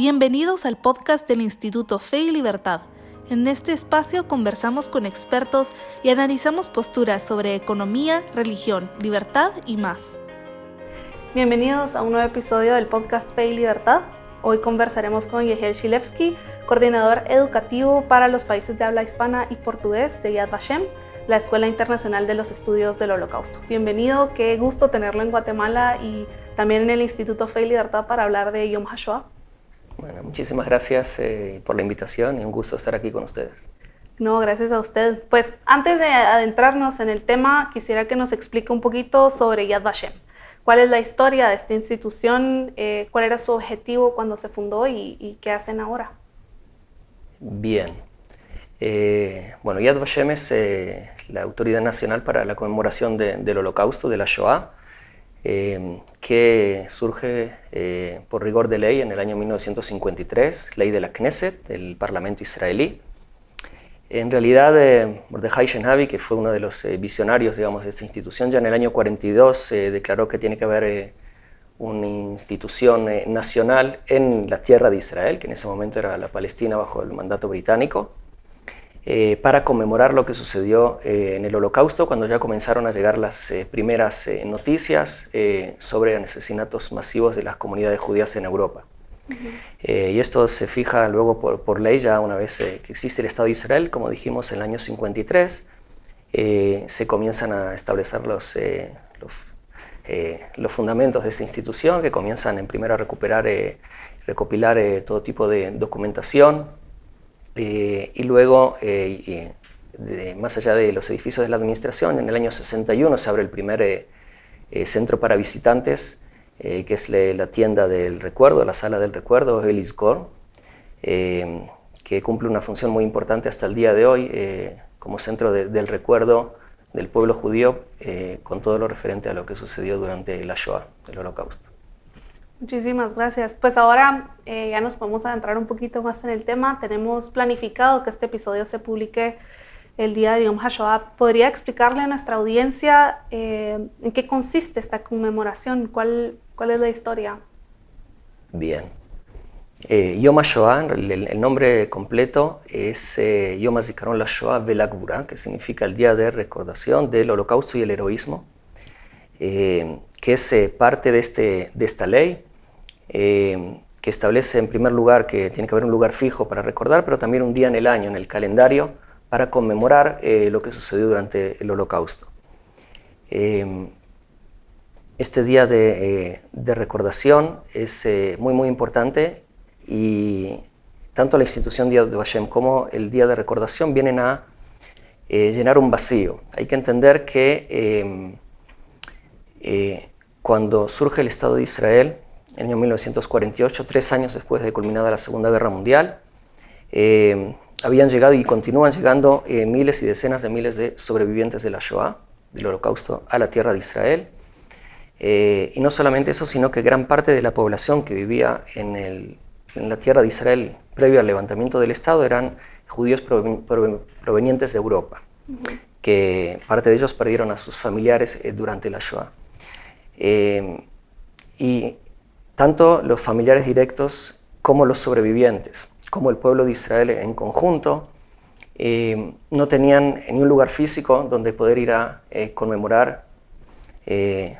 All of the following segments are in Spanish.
Bienvenidos al podcast del Instituto Fe y Libertad. En este espacio conversamos con expertos y analizamos posturas sobre economía, religión, libertad y más. Bienvenidos a un nuevo episodio del podcast Fe y Libertad. Hoy conversaremos con Yehiel Shilevsky, coordinador educativo para los países de habla hispana y portugués de Yad Vashem, la Escuela Internacional de los Estudios del Holocausto. Bienvenido, qué gusto tenerlo en Guatemala y también en el Instituto Fe y Libertad para hablar de Yom HaShoah. Bueno, muchísimas gracias por la invitación y un gusto estar aquí con ustedes. No, gracias a usted. Pues antes de adentrarnos en el tema, quisiera que nos explique un poquito sobre Yad Vashem. ¿Cuál es la historia de esta institución? ¿Cuál era su objetivo cuando se fundó y qué hacen ahora? Bien. Bueno, Yad Vashem es la autoridad nacional para la conmemoración del Holocausto, de la Shoah, que surge por rigor de ley en el año 1953, ley de la Knesset, del Parlamento israelí. En realidad, Mordechai Shenhavi, que fue uno de los visionarios, digamos, de esta institución, ya en el año 42 declaró que tiene que haber una institución nacional en la tierra de Israel, que en ese momento era la Palestina bajo el mandato británico, para conmemorar lo que sucedió en el Holocausto, cuando ya comenzaron a llegar las primeras noticias sobre asesinatos masivos de las comunidades judías en Europa. Y esto se fija luego por ley, ya una vez que existe el Estado de Israel, como dijimos en el año 53, se comienzan a establecer los fundamentos de esta institución, que comienzan en primero a recopilar todo tipo de documentación, y luego, más allá de los edificios de la administración, en el año 61 se abre el primer centro para visitantes, que es la tienda del recuerdo, la sala del recuerdo, el Izkor, que cumple una función muy importante hasta el día de hoy como centro del recuerdo del pueblo judío, con todo lo referente a lo que sucedió durante la Shoah, el Holocausto. Muchísimas gracias. Pues ahora ya nos podemos adentrar un poquito más en el tema. Tenemos planificado que este episodio se publique el día de Yom HaShoah. ¿Podría explicarle a nuestra audiencia en qué consiste esta conmemoración? ¿Cuál es la historia? Bien. Yom HaShoah, el nombre completo es Yom HaZikaron LaShoah VeLaGvura, que significa el día de recordación del holocausto y el heroísmo, que es parte de esta ley, que establece en primer lugar que tiene que haber un lugar fijo para recordar, pero también un día en el año, en el calendario, para conmemorar lo que sucedió durante el Holocausto. Este día de recordación es muy importante, y tanto la institución Yad Vashem como el día de recordación vienen a llenar un vacío. Hay que entender que cuando surge el Estado de Israel, en el año 1948, 3 años después de culminada la Segunda Guerra Mundial, habían llegado y continúan llegando miles y decenas de miles de sobrevivientes de la Shoah, del Holocausto, a la tierra de Israel. Y no solamente eso, sino que gran parte de la población que vivía en la tierra de Israel previo al levantamiento del Estado eran judíos provenientes de Europa, que parte de ellos perdieron a sus familiares durante la Shoah. Y tanto los familiares directos como los sobrevivientes, como el pueblo de Israel en conjunto, no tenían ni un lugar físico donde poder ir a conmemorar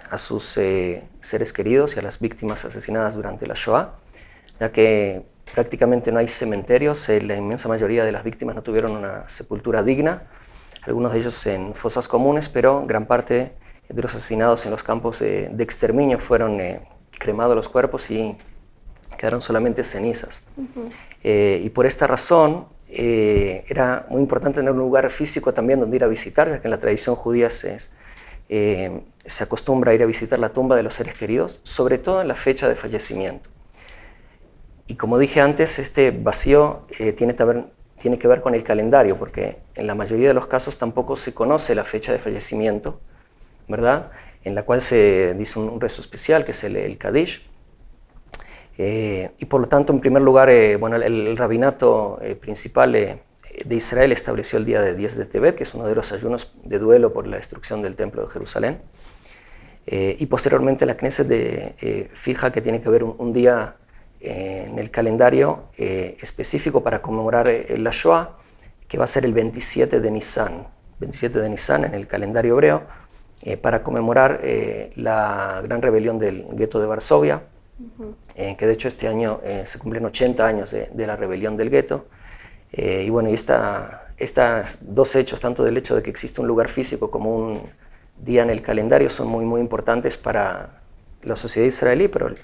a sus seres queridos y a las víctimas asesinadas durante la Shoah, ya que prácticamente no hay cementerios. La inmensa mayoría de las víctimas no tuvieron una sepultura digna, algunos de ellos en fosas comunes, pero gran parte de los asesinados en los campos de exterminio fueron cremados los cuerpos y quedaron solamente cenizas. Y por esta razón era muy importante tener un lugar físico también donde ir a visitar, ya que en la tradición judía se acostumbra a ir a visitar la tumba de los seres queridos, sobre todo en la fecha de fallecimiento. Y como dije antes, este vacío tiene que ver con el calendario, porque en la mayoría de los casos tampoco se conoce la fecha de fallecimiento, ¿verdad?, en la cual se dice un rezo especial, que es el Kadish. Y por lo tanto, en primer lugar, el rabinato principal de Israel estableció el día de 10 de Tebet, que es uno de los ayunos de duelo por la destrucción del Templo de Jerusalén. Y posteriormente la Knesset fija que tiene que haber un día en el calendario específico para conmemorar la Shoah, que va a ser el 27 de Nisan. 27 de Nisan en el calendario hebreo, para conmemorar la gran rebelión del gueto de Varsovia, que de hecho este año se cumplen 80 años de la rebelión del gueto. Y bueno, estas dos hechos, tanto del hecho de que existe un lugar físico como un día en el calendario, son muy, muy importantes para la sociedad israelí, pero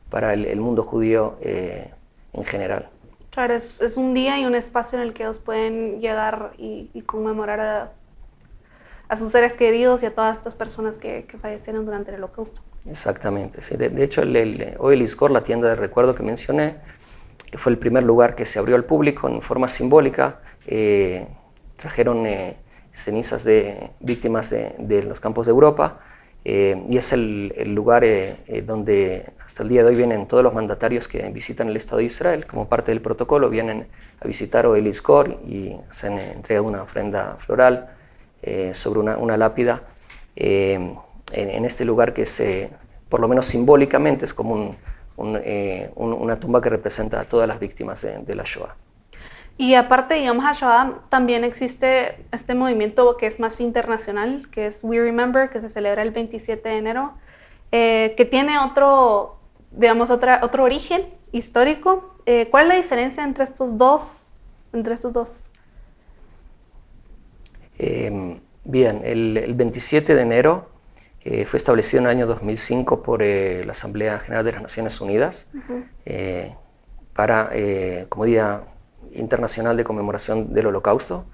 para el mundo judío en general. Claro, es un día y un espacio en el que ellos pueden llegar y conmemorar a sus seres queridos y a todas estas personas que fallecieron durante el Holocausto. Exactamente, sí. De hecho, hoy el Izcor, la tienda de recuerdo que mencioné, que fue el primer lugar que se abrió al público en forma simbólica, trajeron cenizas de víctimas de los campos de Europa, y es el lugar donde hasta el día de hoy vienen todos los mandatarios que visitan el Estado de Israel. Como parte del protocolo vienen a visitar hoy el Izcor y se han entregado una ofrenda floral sobre una lápida en este lugar que por lo menos simbólicamente es como una tumba que representa a todas las víctimas de la Shoah. Y aparte de Yom HaShoah, también existe este movimiento que es más internacional, que es We Remember, que se celebra el 27 de enero, que tiene otro origen histórico. ¿Cuál es la diferencia entre estos dos? Bien, el 27 de enero fue establecido en el año 2005 por la Asamblea General de las Naciones Unidas para, como Día Internacional de Conmemoración del Holocausto.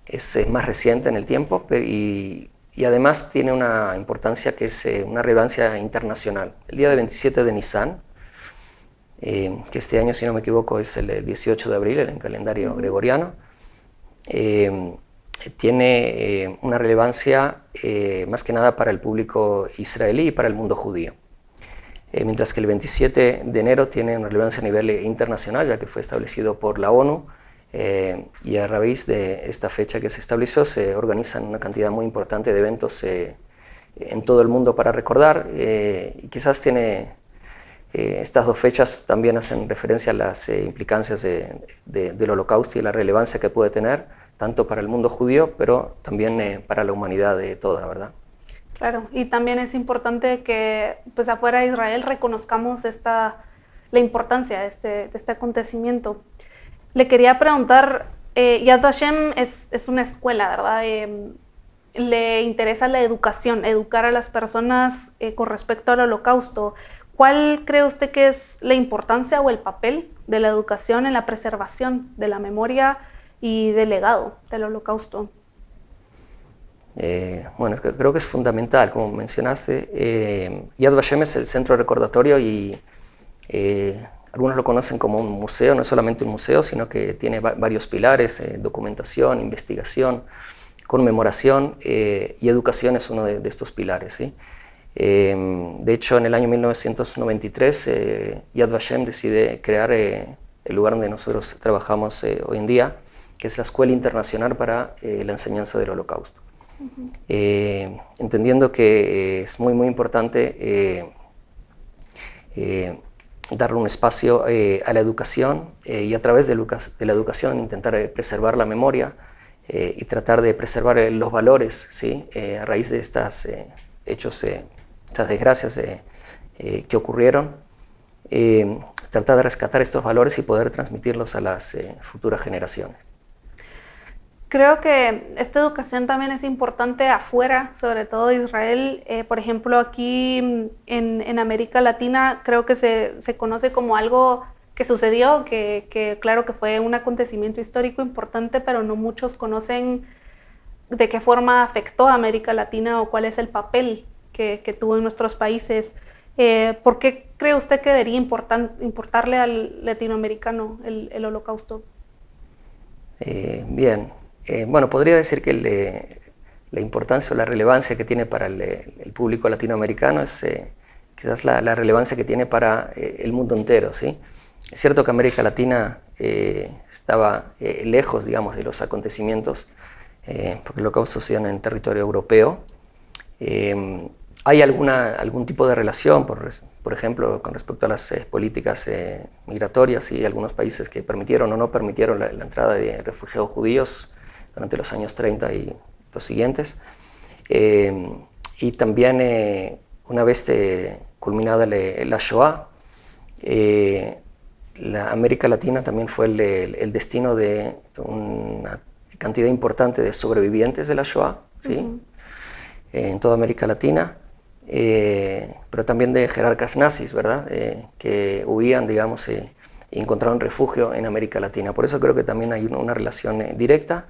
Es más reciente en el tiempo y además tiene una importancia que es una relevancia internacional. El día del 27 de Nisan, que este año, si no me equivoco, es el 18 de abril en el calendario gregoriano, tiene una relevancia más que nada para el público israelí y para el mundo judío. Mientras que el 27 de enero tiene una relevancia a nivel internacional, ya que fue establecido por la ONU, y a raíz de esta fecha que se estableció se organizan una cantidad muy importante de eventos en todo el mundo para recordar, y quizás estas dos fechas también hacen referencia a las implicancias del Holocausto y la relevancia que puede tener, tanto para el mundo judío, pero también para la humanidad toda, ¿verdad? Claro, y también es importante que pues afuera de Israel reconozcamos la importancia de este acontecimiento. Le quería preguntar, Yad Vashem es una escuela, ¿verdad? Le interesa la educación, educar a las personas con respecto al Holocausto. ¿Cuál cree usted que es la importancia o el papel de la educación en la preservación de la memoria y del legado del Holocausto? Bueno, creo que es fundamental, como mencionaste. Yad Vashem es el centro recordatorio y algunos lo conocen como un museo, no es solamente un museo, sino que tiene varios pilares: documentación, investigación, conmemoración y educación es uno de estos pilares, ¿sí? De hecho, en el año 1993, Yad Vashem decide crear el lugar donde nosotros trabajamos hoy en día, que es la Escuela Internacional para la Enseñanza del Holocausto. Entendiendo que es muy, muy importante darle un espacio a la educación y a través de la educación intentar preservar la memoria y tratar de preservar los valores, ¿sí? A raíz de estos hechos, estas desgracias que ocurrieron, tratar de rescatar estos valores y poder transmitirlos a las futuras generaciones. Creo que esta educación también es importante afuera, sobre todo de Israel. Por ejemplo, aquí en América Latina creo que se conoce como algo que sucedió, que claro que fue un acontecimiento histórico importante, pero no muchos conocen de qué forma afectó a América Latina o cuál es el papel que tuvo en nuestros países. ¿Por qué cree usted que debería importarle al latinoamericano el Holocausto? Bien. Bueno, podría decir que la importancia o la relevancia que tiene para el público latinoamericano es quizás la relevancia que tiene para el mundo entero, ¿sí? Es cierto que América Latina estaba lejos, digamos, de los acontecimientos, porque el Holocausto se dio en el territorio europeo. Hay algún tipo de relación por por ejemplo, con respecto a las políticas migratorias y algunos países que permitieron o no permitieron la entrada de refugiados judíos durante los años 30 y los siguientes. Y también, una vez culminada la Shoah, la América Latina también fue el destino de una cantidad importante de sobrevivientes de la Shoah, ¿sí? En toda América Latina, pero también de jerarcas nazis, ¿verdad? Que huían, digamos, y encontraron refugio en América Latina. Por eso creo que también hay una relación directa,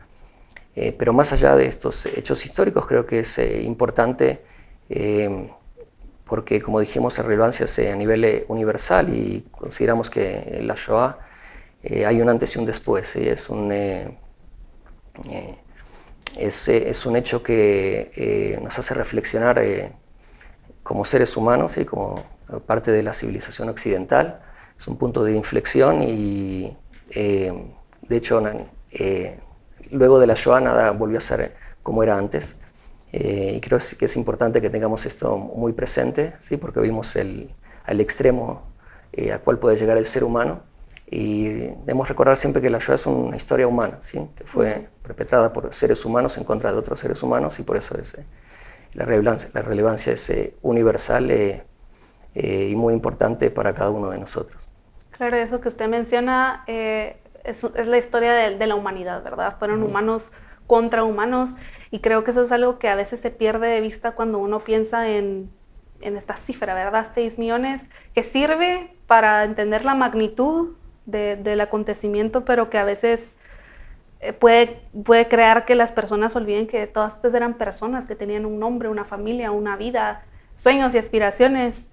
pero más allá de estos hechos históricos, creo que es importante porque, como dijimos, la relevancia es a nivel universal y consideramos que en la Shoah hay un antes y un después. ¿Sí? Es un hecho que nos hace reflexionar como seres humanos, ¿sí? Como parte de la civilización occidental. Es un punto de inflexión y, de hecho, luego de la Shoah nada volvió a ser como era antes. Y creo que es importante que tengamos esto muy presente, ¿sí? Porque vimos al extremo a cuál puede llegar el ser humano. Y debemos recordar siempre que la Shoah es una historia humana, ¿sí? Que fue perpetrada por seres humanos en contra de otros seres humanos, y por eso la relevancia es universal y muy importante para cada uno de nosotros. Claro, eso que usted menciona es la historia de la humanidad, ¿verdad? Fueron humanos contra humanos, y creo que eso es algo que a veces se pierde de vista cuando uno piensa en esta cifra, ¿verdad? 6 millones, que sirve para entender la magnitud del acontecimiento, pero que a veces puede crear que las personas olviden que todas estas eran personas que tenían un nombre, una familia, una vida, sueños y aspiraciones.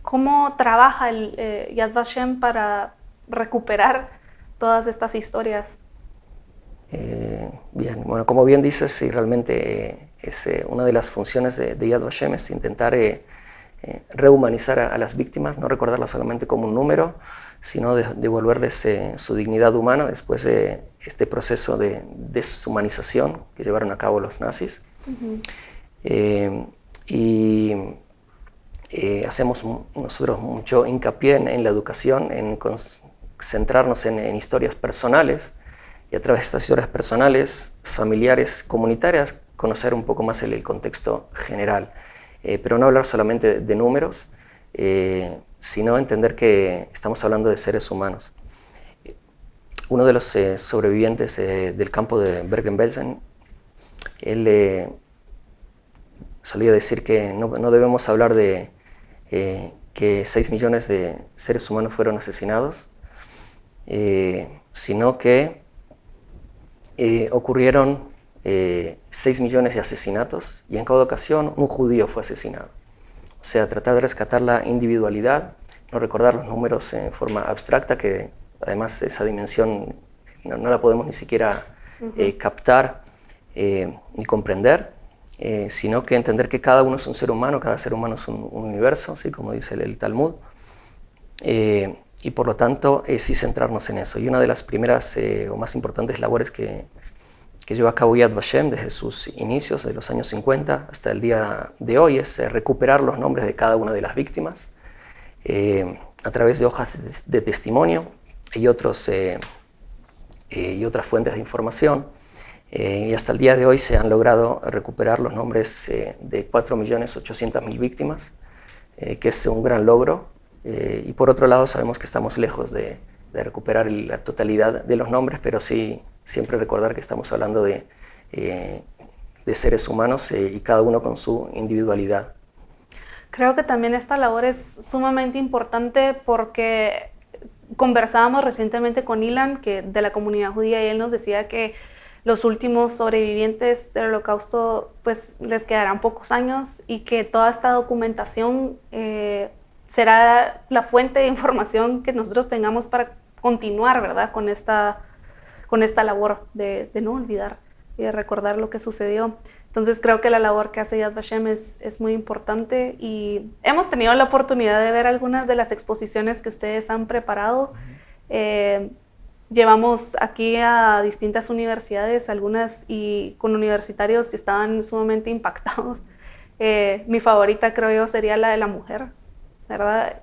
¿Cómo trabaja el Yad Vashem para recuperar todas estas historias? Bien, bueno, como bien dices, sí, realmente es una de las funciones de Yad Vashem es intentar rehumanizar a las víctimas, no recordarlas solamente como un número, sino devolverles su dignidad humana después de este proceso de deshumanización que llevaron a cabo los nazis. Hacemos nosotros mucho hincapié en la educación, en centrarnos en historias personales, y a través de estas historias personales, familiares, comunitarias, conocer un poco más el contexto general. Pero no hablar solamente de números, sino entender que estamos hablando de seres humanos. Uno de los sobrevivientes del campo de Bergen-Belsen, él solía decir que no debemos hablar de que 6 millones de seres humanos fueron asesinados, sino que ocurrieron 6 millones de asesinatos, y en cada ocasión un judío fue asesinado. O sea, tratar de rescatar la individualidad, no recordar los números en forma abstracta, que además esa dimensión no la podemos ni siquiera captar ni comprender, sino que entender que cada uno es un ser humano, cada ser humano es un universo, ¿sí? Como dice el Talmud, y por lo tanto sí centrarnos en eso. Y una de las primeras o más importantes labores que lleva a cabo Yad Vashem desde sus inicios, de los años 50 hasta el día de hoy, es recuperar los nombres de cada una de las víctimas a través de hojas de testimonio y otras fuentes de información. Y hasta el día de hoy se han logrado recuperar los nombres de 4.800.000 víctimas, que es un gran logro. Y por otro lado sabemos que estamos lejos de recuperar la totalidad de los nombres, pero sí siempre recordar que estamos hablando de seres humanos y cada uno con su individualidad. Creo que también esta labor es sumamente importante porque conversábamos recientemente con Ilan, que de la comunidad judía, y él nos decía que los últimos sobrevivientes del Holocausto pues les quedarán pocos años, y que toda esta documentación será la fuente de información que nosotros tengamos para continuar, ¿verdad? con esta labor de no olvidar y de recordar lo que sucedió. Entonces creo que la labor que hace Yad Vashem es muy importante, y hemos tenido la oportunidad de ver algunas de las exposiciones que ustedes han preparado. Llevamos aquí a distintas universidades, algunas y con universitarios, y estaban sumamente impactados. Mi favorita, creo yo, sería la de la mujer, ¿verdad?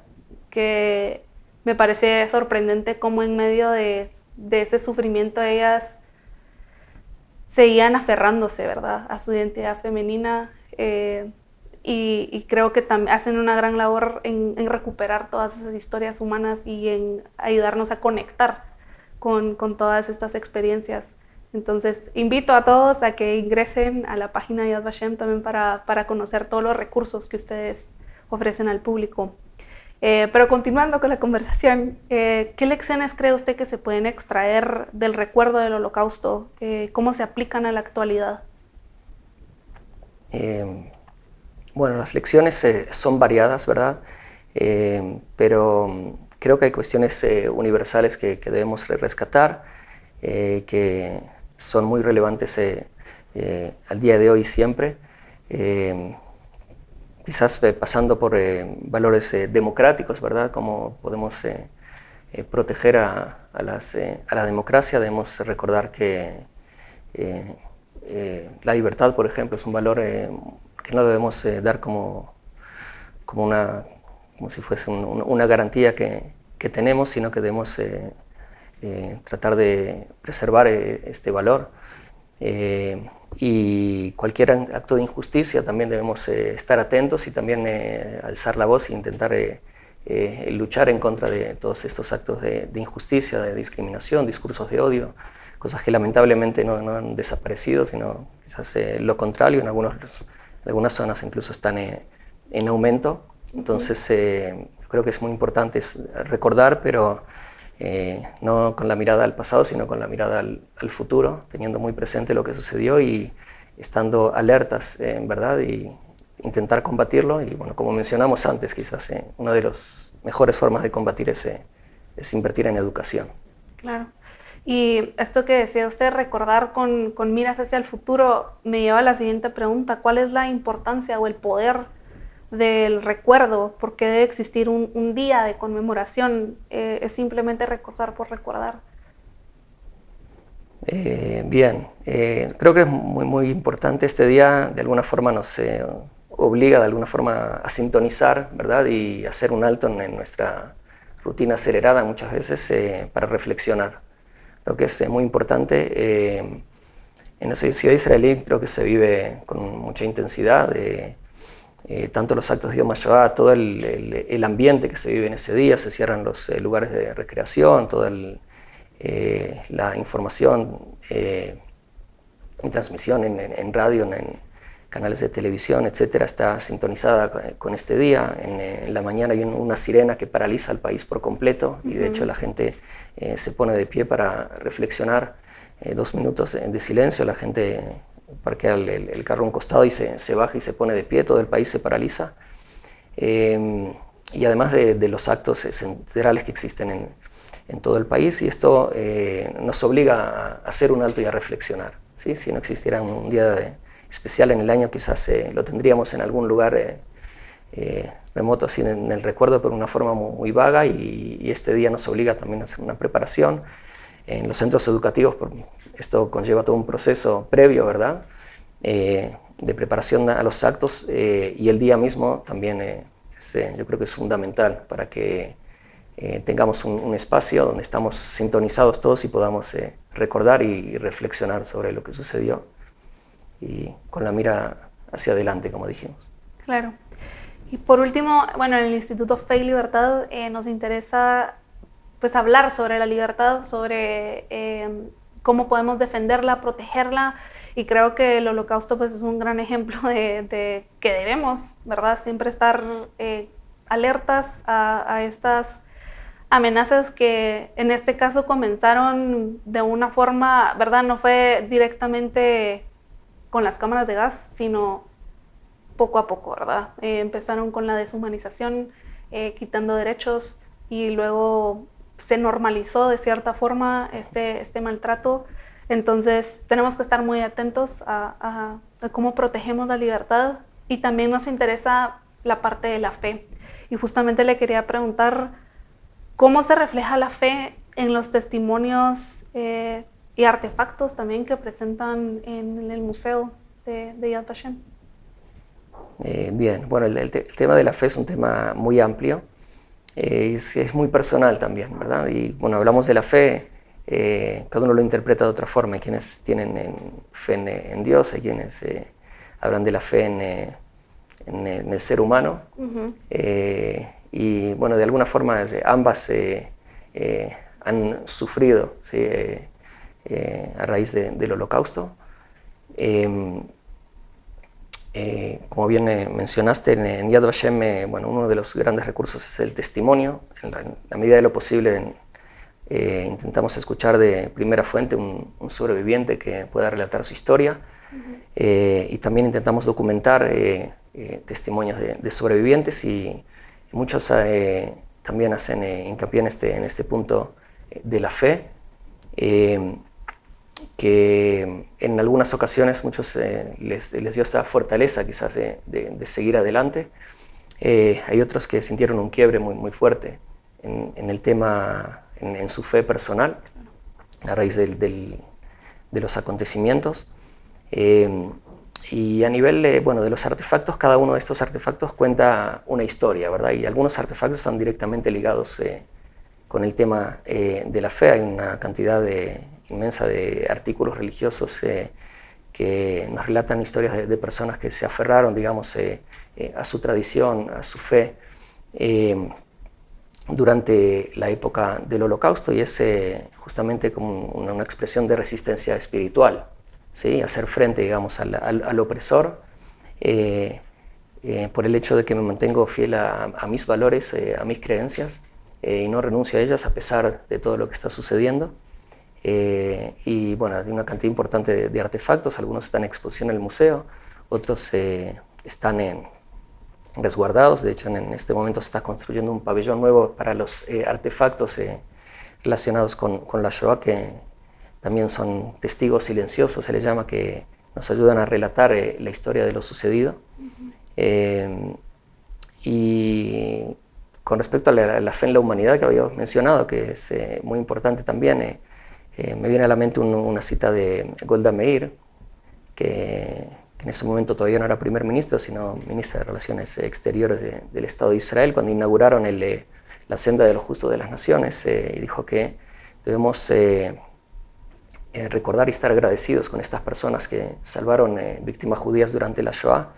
Que me parece sorprendente cómo en medio de ese sufrimiento ellas seguían aferrándose, ¿verdad?, a su identidad femenina, y creo que también hacen una gran labor en recuperar todas esas historias humanas y en ayudarnos a conectar con todas estas experiencias. Entonces, invito a todos a que ingresen a la página de Yad Vashem también para conocer todos los recursos que ustedes ofrecen al público. Pero continuando con la conversación, ¿qué lecciones cree usted que se pueden extraer del recuerdo del Holocausto? ¿Cómo se aplican a la actualidad? Bueno, las lecciones son variadas, ¿verdad? Pero creo que hay cuestiones universales que debemos rescatar, que son muy relevantes al día de hoy siempre. Quizás pasando por valores democráticos, ¿verdad? Cómo podemos proteger a la democracia. Debemos recordar que la libertad, por ejemplo, es un valor que no debemos dar como si fuese una garantía que tenemos, sino que debemos tratar de preservar este valor. Y cualquier acto de injusticia también debemos estar atentos y también alzar la voz e intentar luchar en contra de todos estos actos de injusticia, de discriminación, discursos de odio, cosas que lamentablemente no han desaparecido, sino quizás lo contrario, en algunas zonas incluso están en aumento. Entonces creo que es muy importante recordar, pero no con la mirada al pasado, sino con la mirada al futuro, teniendo muy presente lo que sucedió y estando alertas, ¿verdad? Y intentar combatirlo. Y bueno, como mencionamos antes, quizás una de las mejores formas de combatir es invertir en educación. Claro. Y esto que decía usted, recordar con miras hacia el futuro, me lleva a la siguiente pregunta. ¿Cuál es la importancia o el poder del recuerdo? ¿Por qué debe existir un día de conmemoración? ¿Es simplemente recordar por recordar? Bien, creo que es muy importante este día. De alguna forma nos obliga de alguna forma a sintonizar, ¿verdad? Y hacer un alto en nuestra rutina acelerada muchas veces para reflexionar. Creo que es muy importante. En la sociedad israelí creo que se vive con mucha intensidad, tanto los actos de Yom HaShoah, todo el ambiente que se vive en ese día, se cierran los lugares de recreación, toda la información en transmisión, en radio, en canales de televisión, etcétera, está sintonizada con este día. En la mañana hay una sirena que paraliza al país por completo y de hecho la gente se pone de pie para reflexionar 2 minutos de silencio. La gente parquea el carro a un costado y se baja y se pone de pie, todo el país se paraliza. Y además de los actos centrales que existen en todo el país, y esto nos obliga a hacer un alto y a reflexionar, ¿sí? Si no existiera un día especial en el año, quizás lo tendríamos en algún lugar remoto, así en el recuerdo, pero de una forma muy vaga, y este día nos obliga también a hacer una preparación. En los centros educativos, esto conlleva todo un proceso previo, ¿verdad?, de preparación a los actos, y el día mismo también yo creo que es fundamental para que tengamos un espacio donde estamos sintonizados todos y podamos recordar y reflexionar sobre lo que sucedió y con la mira hacia adelante, como dijimos. Claro. Y por último, bueno, en el Instituto Fe y Libertad nos interesa pues hablar sobre la libertad, sobre cómo podemos defenderla, protegerla, y creo que el Holocausto pues es un gran ejemplo de que debemos, ¿verdad?, siempre estar alertas a estas amenazas que en este caso comenzaron de una forma, ¿verdad?, no fue directamente con las cámaras de gas, sino poco a poco, ¿verdad? Empezaron con la deshumanización, quitando derechos, y luego se normalizó de cierta forma este maltrato. Entonces tenemos que estar muy atentos a cómo protegemos la libertad, y también nos interesa la parte de la fe. Y justamente le quería preguntar cómo se refleja la fe en los testimonios y artefactos también que presentan en el museo de Yad Vashem. Bien, bueno, el tema de la fe es un tema muy amplio, es muy personal también, ¿verdad? Y bueno, hablamos de la fe, cada uno lo interpreta de otra forma. Hay quienes tienen fe en Dios, hay quienes hablan de la fe en el ser humano. Y bueno, de alguna forma ambas han sufrido, ¿sí? A raíz del Holocausto. Como bien mencionaste, en Yad Vashem, bueno, uno de los grandes recursos es el testimonio. En la medida de lo posible intentamos escuchar de primera fuente un sobreviviente que pueda relatar su historia. Y también intentamos documentar testimonios de sobrevivientes, y muchos también hacen hincapié en este punto de la fe, que en algunas ocasiones muchos les dio esta fortaleza quizás de seguir adelante. Hay otros que sintieron un quiebre muy fuerte en el tema, en su fe personal, a raíz de los acontecimientos. Y a nivel bueno, de los artefactos, cada uno de estos artefactos cuenta una historia, ¿verdad? Y algunos artefactos están directamente ligados con el tema de la fe. Hay una cantidad inmensa de artículos religiosos que nos relatan historias de personas que se aferraron, digamos, a su tradición, a su fe, durante la época del Holocausto, y es justamente como una expresión de resistencia espiritual, ¿sí? Hacer frente, digamos, al opresor, por el hecho de que me mantengo fiel a mis valores, a mis creencias, y no renuncio a ellas a pesar de todo lo que está sucediendo. Y bueno, hay una cantidad importante de artefactos. Algunos están en exposición en el museo, otros están resguardados. De hecho, en este momento se está construyendo un pabellón nuevo para los artefactos relacionados con la Shoah, que también son testigos silenciosos, se les llama, que nos ayudan a relatar la historia de lo sucedido. Y con respecto a la fe en la humanidad que había mencionado, que es muy importante también, me viene a la mente una cita de Golda Meir, que en ese momento todavía no era primer ministro, sino ministra de Relaciones Exteriores del Estado de Israel, cuando inauguraron la senda de los justos de las naciones, y dijo que debemos recordar y estar agradecidos con estas personas que salvaron víctimas judías durante la Shoah,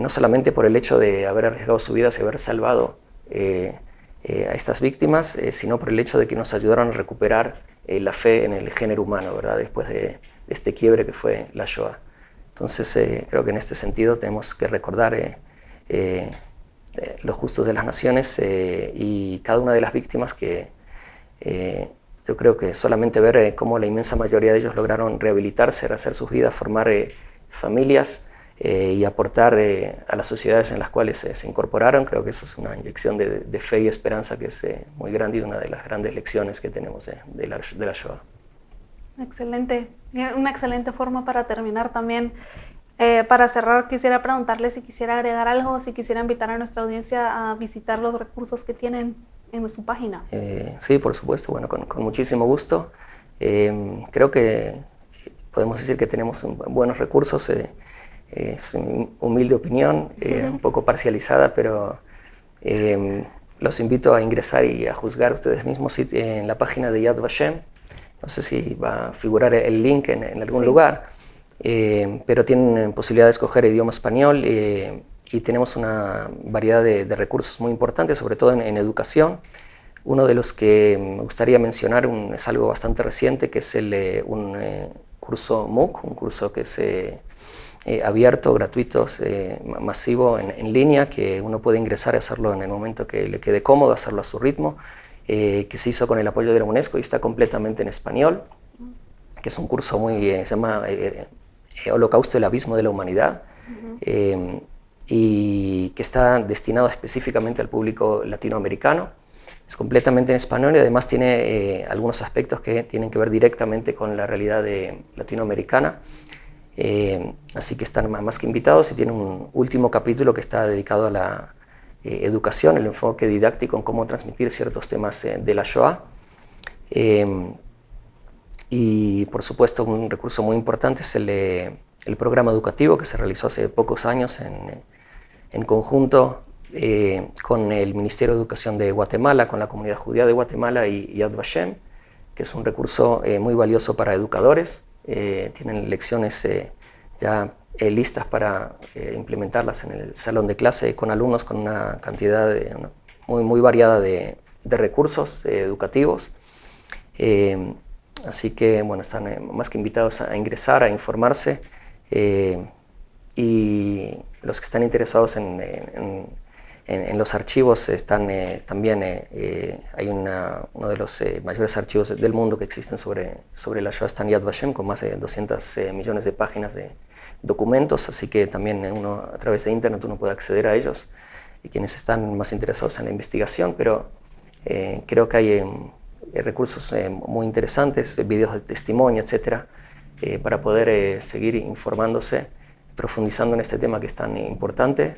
no solamente por el hecho de haber arriesgado su vida y haber salvado a estas víctimas, sino por el hecho de que nos ayudaron a recuperar la fe en el género humano, ¿verdad? Después de este quiebre que fue la Shoah. Entonces creo que en este sentido tenemos que recordar los justos de las naciones y cada una de las víctimas, que yo creo que solamente ver cómo la inmensa mayoría de ellos lograron rehabilitarse, rehacer sus vidas, formar familias y aportar a las sociedades en las cuales se incorporaron, creo que eso es una inyección de fe y esperanza que es muy grande, y una de las grandes lecciones que tenemos de la Shoah. Excelente, una excelente forma para terminar también. Para cerrar, quisiera preguntarle si quisiera agregar algo, si quisiera invitar a nuestra audiencia a visitar los recursos que tienen en su página. Sí, por supuesto, bueno, con muchísimo gusto. Creo que podemos decir que tenemos buenos recursos. Es mi humilde opinión, un poco parcializada, pero los invito a ingresar y a juzgar ustedes mismos en la página de Yad Vashem. No sé si va a figurar el link en algún lugar, pero tienen posibilidad de escoger idioma español, y tenemos una variedad de recursos muy importantes, sobre todo en educación. Uno de los que me gustaría mencionar es algo bastante reciente, que es un curso MOOC, un curso que es abierto, gratuito, masivo, en línea, que uno puede ingresar y hacerlo en el momento que le quede cómodo, hacerlo a su ritmo, que se hizo con el apoyo de la UNESCO y está completamente en español, que es un curso se llama Holocausto, el abismo de la humanidad, y que está destinado específicamente al público latinoamericano. Es completamente en español y además tiene algunos aspectos que tienen que ver directamente con la realidad latinoamericana. Así que están más que invitados, y tiene un último capítulo que está dedicado a la educación, el enfoque didáctico en cómo transmitir ciertos temas de la Shoah. Y por supuesto un recurso muy importante es el programa educativo que se realizó hace pocos años en conjunto con el Ministerio de Educación de Guatemala, con la comunidad judía de Guatemala y Yad Vashem, que es un recurso muy valioso para educadores. Tienen lecciones ya listas para implementarlas en el salón de clase con alumnos con una cantidad muy variada de recursos educativos. Así que bueno, están más que invitados a ingresar, a informarse, y los que están interesados en los archivos están también, hay uno de los mayores archivos del mundo que existen sobre la Shoah, está en Yad Vashem, con más de 200 millones de páginas de documentos, así que también uno a través de internet uno puede acceder a ellos, y quienes están más interesados en la investigación, pero creo que hay recursos muy interesantes, videos de testimonio, etcétera, para poder seguir informándose, profundizando en este tema que es tan importante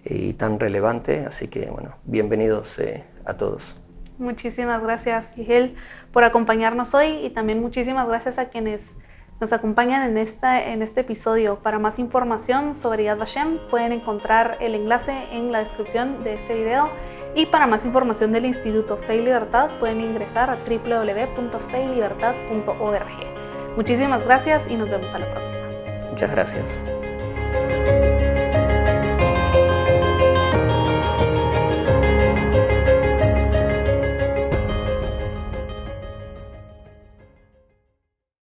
y tan relevante. Así que, bueno, bienvenidos a todos. Muchísimas gracias, Yehiel, por acompañarnos hoy, y también muchísimas gracias a quienes nos acompañan en este episodio. Para más información sobre Yad Vashem pueden encontrar el enlace en la descripción de este video, y para más información del Instituto Fe y Libertad pueden ingresar a www.feylibertad.org. Muchísimas gracias y nos vemos a la próxima. Muchas gracias.